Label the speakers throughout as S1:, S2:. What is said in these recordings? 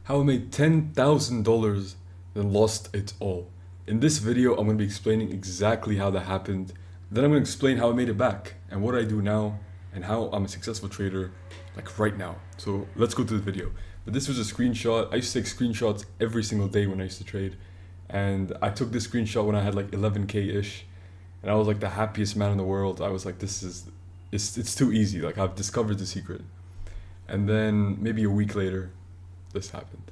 S1: how I made $10,000 then lost it all. In this video, I'm going to be explaining exactly how that happened. Then I'm going to explain how I made it back and what I do now and how I'm a successful trader like right now. So let's go to the video. But this was a screenshot. I used to take screenshots every single day when I used to trade. And I took this screenshot when I had like 11K-ish. And I was like the happiest man in the world. I was like, it's too easy. Like I've discovered the secret. And then maybe a week later, this happened.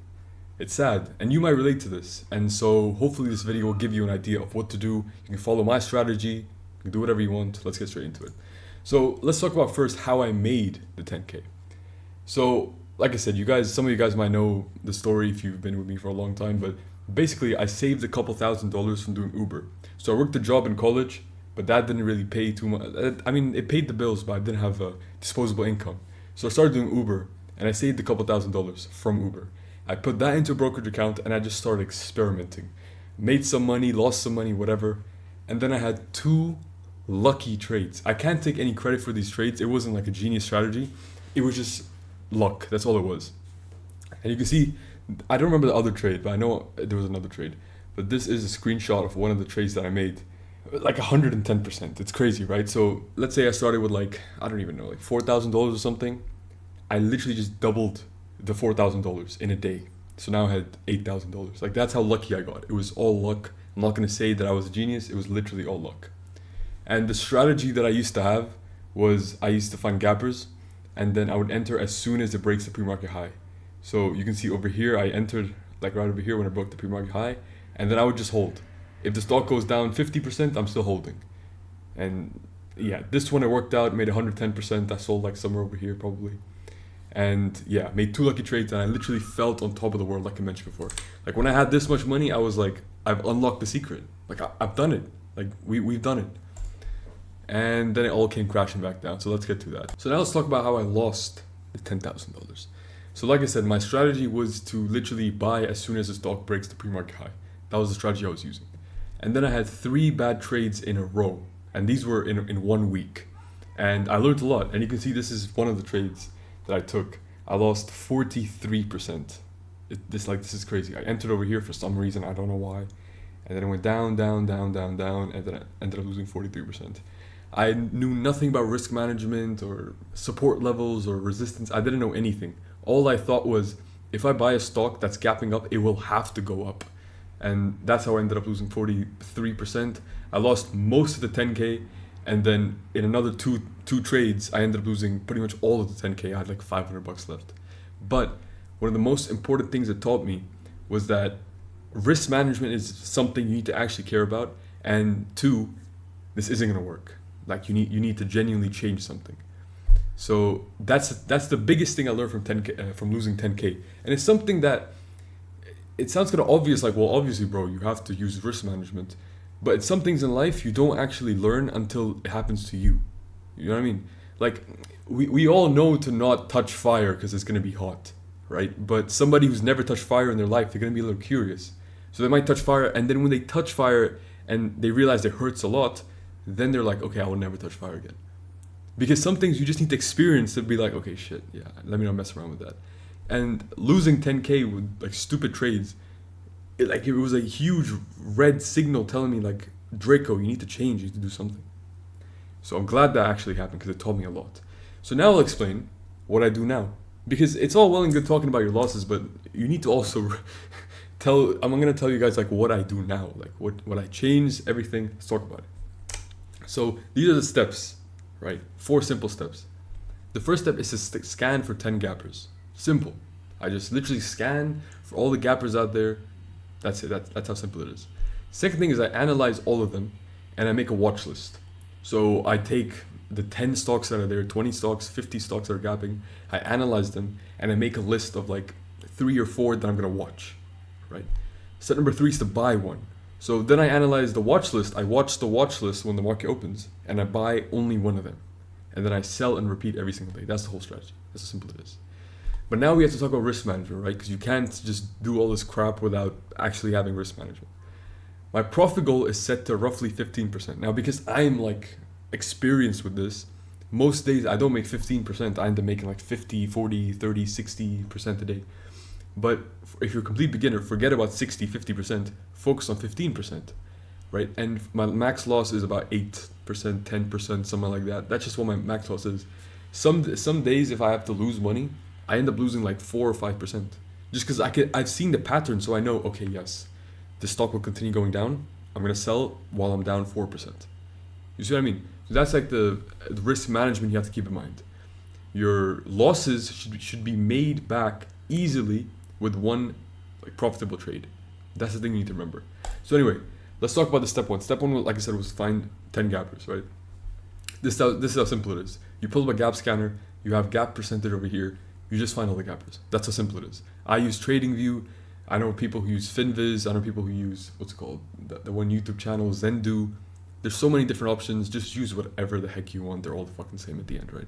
S1: It's sad, and you might relate to this. And so hopefully this video will give you an idea of what to do. You can follow my strategy, you can do whatever you want. Let's get straight into it. So let's talk about first how I made the 10K. So like I said, some of you guys might know the story if you've been with me for a long time, but basically I saved a couple $1,000s from doing Uber. So I worked a job in college, but that didn't really pay too much. I mean, it paid the bills, but I didn't have a disposable income. So I started doing Uber, and I saved a couple $1,000s from Uber. I put that into a brokerage account and I just started experimenting. Made some money, lost some money, whatever. And then I had two lucky trades. I can't take any credit for these trades. It wasn't like a genius strategy. It was just luck. That's all it was. And you can see, I don't remember the other trade, but I know there was another trade. But this is a screenshot of one of the trades that I made. Like 110%. It's crazy, right? So let's say I started with like, I don't even know, like $4,000 or something. I literally just doubled the $4,000 in a day. So now I had $8,000. Like that's how lucky I got. It was all luck. I'm not going to say that I was a genius. It was literally all luck. And the strategy that I used to have was I used to find gappers and then I would enter as soon as it breaks the pre-market high. So you can see over here, I entered like right over here when it broke the pre-market high, and then I would just hold. If the stock goes down 50%, I'm still holding. And yeah, this one it worked out, made 110%. I sold like somewhere over here probably. And yeah, made two lucky trades and I literally felt on top of the world like I mentioned before. Like when I had this much money, I was like, I've unlocked the secret. Like I've done it. Like we've done it. And then it all came crashing back down. So let's get to that. So now let's talk about how I lost the $10,000. So like I said, my strategy was to literally buy as soon as the stock breaks the pre-market high. That was the strategy I was using. And then I had 3 bad trades in a row. And these were in 1 week. And I learned a lot. And you can see this is one of the trades that I took. I lost 43%. This is crazy. I entered over here for some reason, I don't know why. And then it went down, down, down, down, down, and then I ended up losing 43%. I knew nothing about risk management or support levels or resistance. I didn't know anything. All I thought was, if I buy a stock that's gapping up, it will have to go up. And that's how I ended up losing 43%. I lost most of the 10K. And then in another two trades, I ended up losing pretty much all of the 10K. I had like $500 left. But one of the most important things it taught me was that risk management is something you need to actually care about. And 2, this isn't going to work. Like you need to genuinely change something. So that's the biggest thing I learned from 10K from losing 10K. And it's something that it sounds kind of obvious. Like, well, obviously, bro, you have to use risk management. But some things in life you don't actually learn until it happens to you. You know what I mean? Like, we all know to not touch fire because it's going to be hot, right? But somebody who's never touched fire in their life, they're going to be a little curious. So they might touch fire, and then when they touch fire and they realize it hurts a lot, then they're like, okay, I will never touch fire again. Because some things you just need to experience to be like, okay, shit, yeah, let me not mess around with that. And losing 10K with like stupid trades, it was a huge red signal telling me like, Draco, you need to change, you need to do something. So I'm glad that actually happened because it taught me a lot. So now I'll explain what I do now. Because it's all well and good talking about your losses, but you need to also I'm going to tell you guys like what I do now, like what I changed, everything. Let's talk about it. So these are the steps, right? 4 simple steps. The first step is to scan for 10 gappers. Simple. I just literally scan for all the gappers out there. That's it. That's how simple it is. Second thing is I analyze all of them and I make a watch list. So I take the 10 stocks that are there, 20 stocks, 50 stocks that are gapping. I analyze them and I make a list of like 3 or 4 that I'm going to watch, right? Step number 3 is to buy one. So then I analyze the watch list. I watch the watch list when the market opens and I buy only one of them. And then I sell and repeat every single day. That's the whole strategy. That's how simple it is. But now we have to talk about risk management, right? Because you can't just do all this crap without actually having risk management. My profit goal is set to roughly 15%. Now, because I'm like experienced with this, most days I don't make 15%. I end up making like 50, 40, 30, 60% a day. But if you're a complete beginner, forget about 60, 50%, focus on 15%, right? And my max loss is about 8%, 10%, something like that. That's just what my max loss is. Some days if I have to lose money, I end up losing like 4 or 5%. Just because I've seen the pattern, so I know, okay, yes, the stock will continue going down. I'm gonna sell while I'm down 4%. You see what I mean? So that's like the risk management you have to keep in mind. Your losses should be made back easily with one like profitable trade. That's the thing you need to remember. So anyway, let's talk about the step one. Step one, like I said, was find 10 gappers, right? This is how simple it is. You pull up a gap scanner, you have gap percentage over here, you just find all the gappers. That's how simple it is. I use TradingView. I know people who use Finviz. I know people who use, what's it called? The one YouTube channel, Zendu. There's so many different options. Just use whatever the heck you want. They're all the fucking same at the end, right?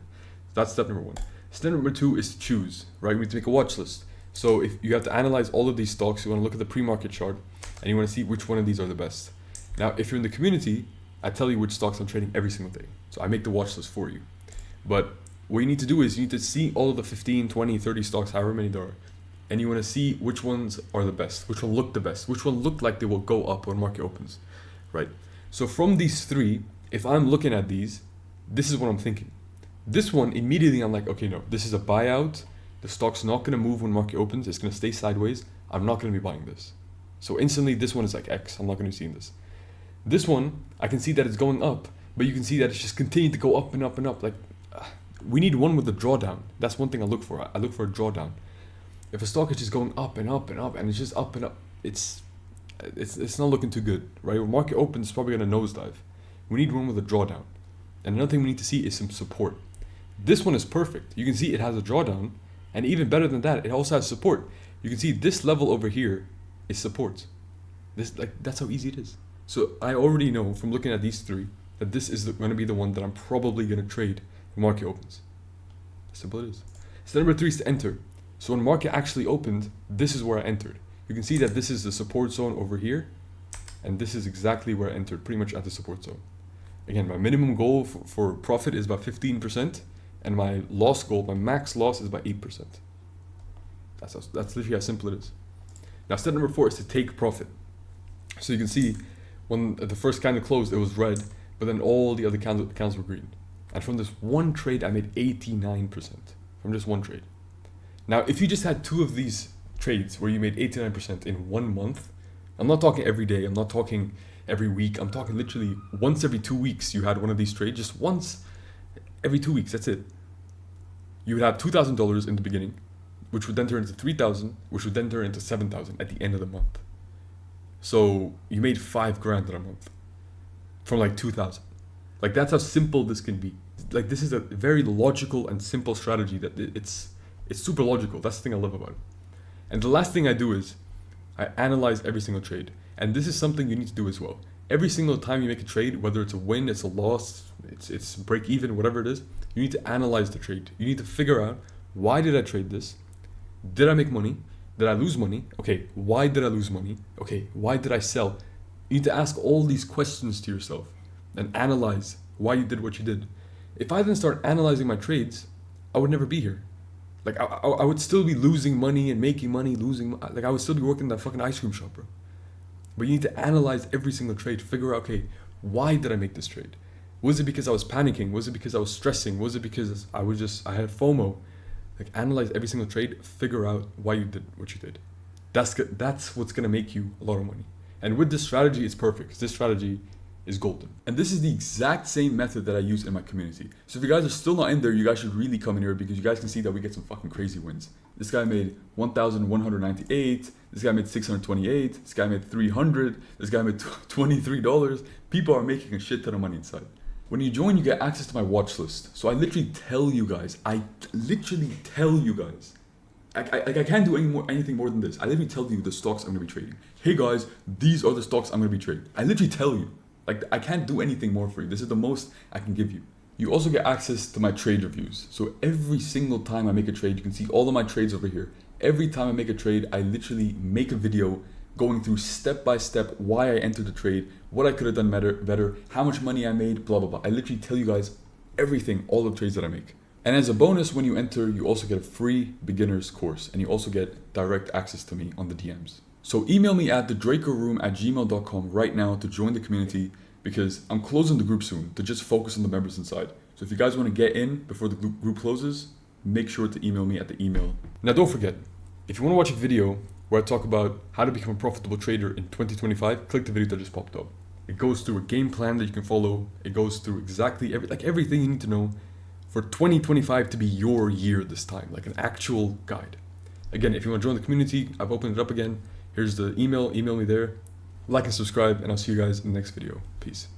S1: That's step number one. Step number two is to choose, right? We need to make a watch list. So if you have to analyze all of these stocks, you want to look at the pre-market chart and you want to see which one of these are the best. Now, if you're in the community, I tell you which stocks I'm trading every single day. So I make the watch list for you. But what you need to do is you need to see all of the 15, 20, 30 stocks, however many there are. And you want to see which ones are the best, which one look the best, which one look like they will go up when market opens, right? So from these three, if I'm looking at these, this is what I'm thinking. This one, immediately I'm like, okay, no, this is a buyout. The stock's not going to move when market opens. It's going to stay sideways. I'm not going to be buying this. So instantly, this one is like X. I'm not going to be seeing this. This one, I can see that it's going up, but you can see that it's just continuing to go up and up and up. Like, we need one with a drawdown. That's one thing I look for. I look for a drawdown. If a stock is just going up and up and up, and it's just up and up, it's not looking too good, right? When market opens, it's probably going to nosedive. We need one with a drawdown. And another thing we need to see is some support. This one is perfect. You can see it has a drawdown, and even better than that, it also has support. You can see this level over here is support. That's how easy it is. So I already know from looking at these three that this is going to be the one that I'm probably going to trade when market opens. Simple it is. Step number three is to enter. So when market actually opened, this is where I entered. You can see that this is the support zone over here, and this is exactly where I entered, pretty much at the support zone. Again, my minimum goal for profit is about 15%, and my loss goal, my max loss, is about 8%. That's literally how simple it is. Now, step number four is to take profit. So you can see when the first candle closed, it was red, but then all the other candles were green. And from this one trade, I made 89% from just one trade. Now, if you just had two of these trades where you made 89% in 1 month, I'm not talking every day, I'm not talking every week, I'm talking literally once every 2 weeks you had one of these trades, just once every 2 weeks, that's it. You would have $2,000 in the beginning, which would then turn into $3,000, which would then turn into $7,000 at the end of the month. So you made $5,000 in a month from like 2,000. Like, that's how simple this can be. Like, this is a very logical and simple strategy that it's super logical. That's the thing I love about it. And the last thing I do is I analyze every single trade. And this is something you need to do as well. Every single time you make a trade, whether it's a win, it's a loss, it's break even, whatever it is, you need to analyze the trade. You need to figure out, why did I trade this? Did I make money? Did I lose money? Okay, why did I lose money? Okay, why did I sell? You need to ask all these questions to yourself and analyze why you did what you did. If I didn't start analyzing my trades, I would never be here. Like, I would still be losing money and making money, like, I would still be working in that fucking ice cream shop, bro. But you need to analyze every single trade, figure out, okay, why did I make this trade? Was it because I was panicking? Was it because I was stressing? Was it because I had FOMO? Like, analyze every single trade, figure out why you did what you did. That's what's gonna make you a lot of money. And with this strategy, it's perfect, because this strategy is golden. And this is the exact same method that I use in my community. So if you guys are still not in there, you guys should really come in here, because you guys can see that we get some fucking crazy wins. This guy made 1,198. This guy made 628. This guy made 300. This guy made $23. People are making a shit ton of money inside. When you join, you get access to my watch list. So I literally tell you guys. I can't do anything more than this. I literally tell you the stocks I'm gonna be trading. Hey guys, these are the stocks I'm gonna be trading. I literally tell you. Like, I can't do anything more for you. This is the most I can give you. You also get access to my trade reviews. So every single time I make a trade, you can see all of my trades over here. Every time I make a trade, I literally make a video going through step by step why I entered the trade, what I could have done better, how much money I made, blah, blah, blah. I literally tell you guys everything, all the trades that I make. And as a bonus, when you enter, you also get a free beginner's course, and you also get direct access to me on the DMs. So email me at thedracoroom@gmail.com right now to join the community, because I'm closing the group soon to just focus on the members inside. So if you guys want to get in before the group closes, make sure to email me at the email. Now don't forget, if you want to watch a video where I talk about how to become a profitable trader in 2025, click the video that just popped up. It goes through a game plan that you can follow. It goes through exactly everything you need to know for 2025 to be your year this time, like an actual guide. Again, if you want to join the community, I've opened it up again. Here's the email me there. Like and subscribe, and I'll see you guys in the next video. Peace.